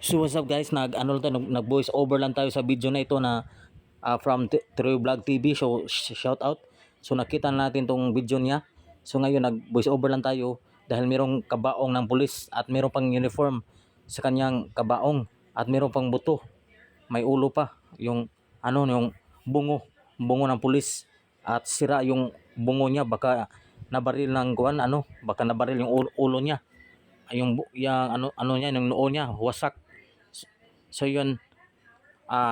So what's up guys, nag voice over lang tayo sa video na ito na from Troy Vlog TV. So shout out. So nakita natin tong video niya. So ngayon nag voice over lang tayo dahil merong kabaong ng pulis at merong pang uniform sa kanyang kabaong at merong pang buto. May ulo pa yung yung bungo ng pulis at sira yung bungo niya, baka nabaril ng baka nabaril yung ulo niya. Yung niya, yung noo niya wasak. So yun,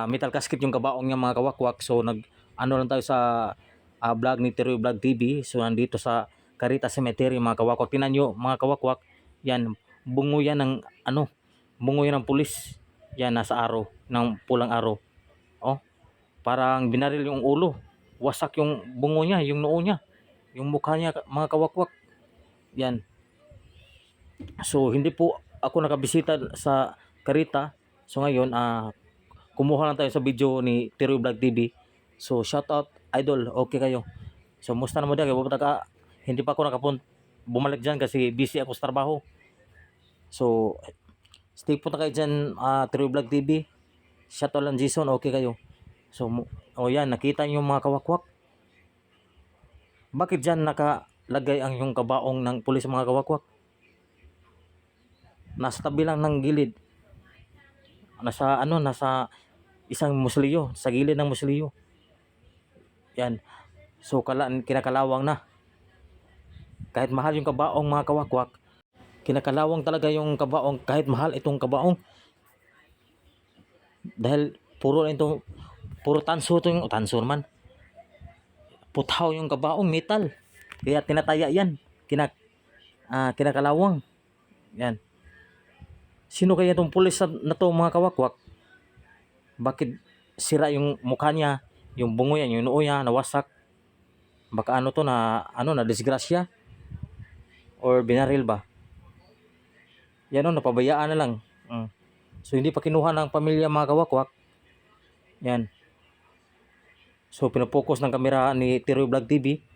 metal casket yung kabaong niya mga kawakwak. So lang tayo sa vlog ni Teroy Vlog TV. So nandito sa Carita Cemetery mga kawakwak. Tingnan nyo mga kawakwak, yan bungo yan ng bungo yan ng pulis. Yan nasa araw ng pulang araw. Oh, parang binaril yung ulo. Wasak yung bungo niya, yung noo niya, yung mukha niya mga kawakwak. Yan. So hindi po ako nakabisita sa Carita. So ngayon kumuha lang tayo sa video ni Teroy Vlog TV. So shout out idol, okay kayo. So musta na mo dyan, hindi pa ako bumalik dyan kasi busy ako sa trabaho. So stay po na kayo dyan, Teroy Vlog TV. Shout out lang Jason, okay kayo. So yan, nakita niyo mga kawakwak. Bakit dyan nakalagay ang yung kabaong ng pulis mga kawakwak? Nasa tabi lang ng gilid. Nasa isang musliyo, sa gilid ng musliyo. Yan. So kinakalawang na. Kahit mahal yung kabaong mga kawakwak, kinakalawang talaga yung kabaong kahit mahal itong kabaong. Dahil puro tanso to, yung tanso man. Puthaw yung kabaong, metal. Kaya tinataya yan. Kinakalawang. Yan. Sino kaya itong pulis na to mga kawakwak? Bakit sira yung mukha niya, yung bungo yan, yung noo niya nawasak? Baka na disgrasya or binaril ba? Yan napabayaan na lang. So hindi pa kinuha ng pamilya mga kawakwak. Yan. So pinopokus ng kamera ni Teroy Vlog TV